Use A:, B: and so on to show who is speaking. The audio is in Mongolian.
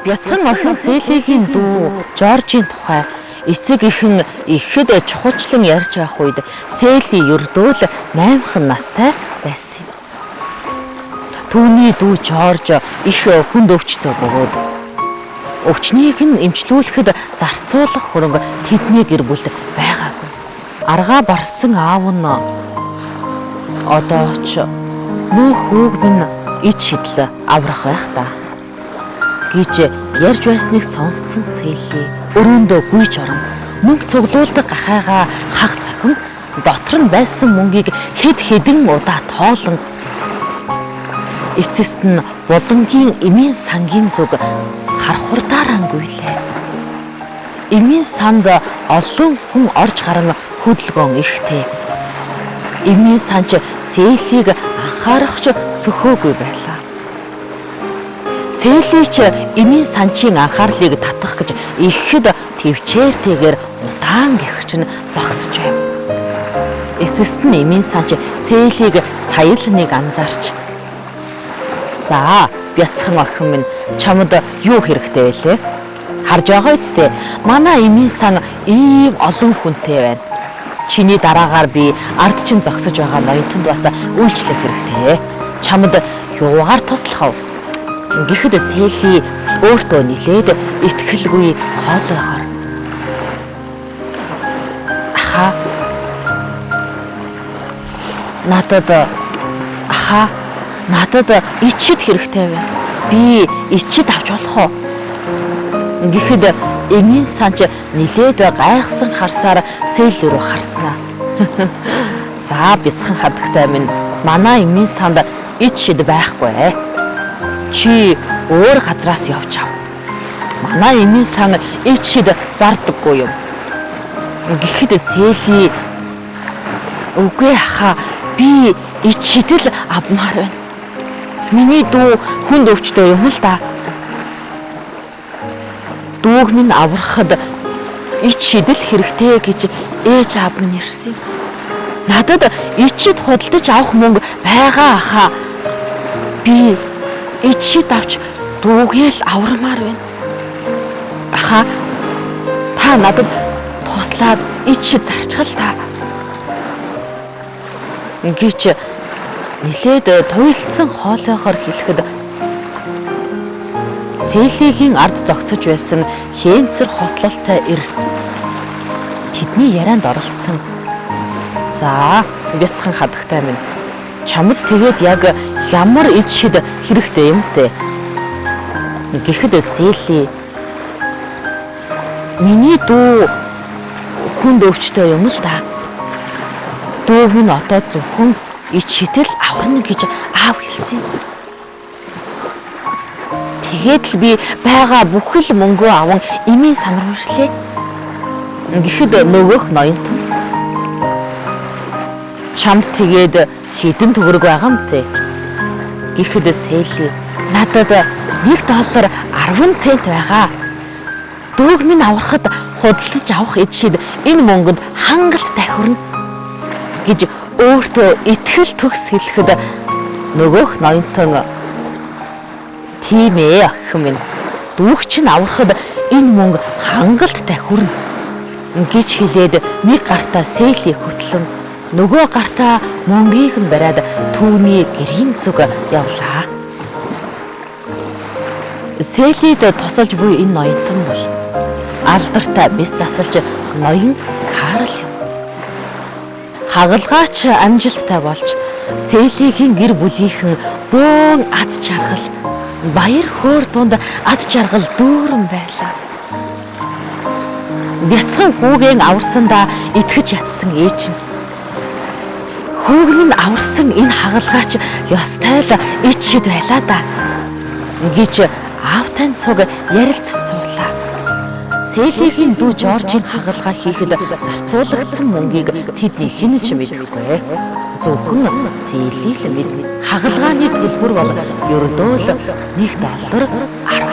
A: Бяцхан охин Селигийн дүү Жоржийн тухай эцэг ихэн ихэд чухалчлан ярьж байх үед Сели ердөө л 8хан настай байсан юм. Түүний дүү Жорж их хүнд өвчтөй бөгөөд өвчнийг нь эмчлүүлэхэд зарцуулах хөрөнгө тэдний гэр бүлд байгаагүй. Аргаа барсан аав нь одоо ч нөх хүүг минь ич шидэл аврах байх та гэж ярьж байсныг сонссон Сели өрөөндөө гүйж орон мөнгө цуглуулдаг гахайгаа хаг цохин дотор нь байсан мөнгийг хэд хэдэн удаа тоолон эцэст нь булангийн эмийн сангийн зүг хархурдаарангуйлээ. Эмийн санд олон хүн орж гарan хөдөлгөөн ихтэй. Эмийн санч Селиг анхаарахч сөхөөгүй байлаа. Сели ч эмийн санчийн анхаарлыг татах гэж ихэд төвчээртэйгээр удаан гихч нь зогсож байв. Эцэст нь эмийн санч Селиг сая л нэг анзаарч "За, бяцхан охин минь чамд юу хэрэгтэй байлээ? Харж байгаа үсттэй. Манай эмийн сан ийм олон хүнтэй байна. Чиний дараагаар би ард чин зогсож байгаа ноёнтонд бас үйлчлэх хэрэгтэй. Чамд юугаар туслах вэ?" Гэхэд Сели өөртөө нилээд итгэлгүй хоолойгоор "Аха. Надад ичид хэрэгтэй байна. Би ичид авч болох уу?" Гэхэд эмийн санч нилээд гайхсан харцаар Сели рүү харснаа. "За, бяцхан хадагтай минь манай эмийн санд ичид байхгүй. Чи өөр газраас явж ав. Манай эмийн сан ичид зардаггүй юм." Гэхэд Сели "Үгүй аха, би ичидэл авмаар байна. Миний дүү хүнд өвчтөй юм л да. Дүүг минь аврахад ичидэл хэрэгтэй гэж ээж аав минь ирсэн юм. Надад ичид худалдаж авах мөнгө байгаа аха. Би ичид авч дүүгээ л аврамаар байна. Аха, та надад туслаад ичид зарчгал та." гэж нилээд туйлдсан хоолойгоор хэлэхэд Селигийн ард зогсож байсан хэнцэр хослолтой ир тэдний ярианд оролцсон. "За, бяцхан хадагтай минь чамд тэгээд яг ямар ичид хэрэгтэй юм те?" Гэхэд Сели "Миний дүү хүнд өвчтөй юм л да. Дүүг минь одоо зөвхөн ичидэл аварна гэж аав хэлсэн юм. Тэгээд л би байгаа бүхэл мөнгөө аван эмийн сан руу ирлээ." Гэхэд нөгөөх ноёнтон "Чамд тэгээд хэдэн төгрөг байгаа юм те?" Гэхэд Сели "Надад $1 10 цент байгаа. Дүүг минь аврахад худалдаж авах ичид энэ мөнгөнд хангалттай хүрнэ" гэж өөртөө итгэл төгс хэлэхэд нөгөөх ноёнтон "Тийм ээ охин минь, дүүг чинь аврахад энэ мөнгө хангалттай хүрнэ" гэж хэлээд нэг гартаа Сели хөтлөн нөгөө гартаа мөнгийг нь бариад түүний гэрийн зүг явлаа. Селид тусалж буй энэ ноёнтон бол алдартай бис засалж ноён Карл юм. Хагалгаач амжилттай болж Селигийн гэр бүлийнхэн бөөн аз жаргал, баяр хөөр дунд аз жаргал дүүрэн байлаа. Бяцхан хүүгийн аварсандаа итгэж ятсан ээж нь "Хүүг минь аварсан энэ хагалгаач ёстой л ичид байлаа да" гэж аавтай цуг ярилцсан суулаа. Селигийн дүү Жоржийн хагалгаа хийхэд зарцуулагдсан мөнгийг тэдний хэн ч мэдэхгүй. Зөвхөн Сели л мэднэ. Хагалгааны төлбөр бол ердөө л $1.10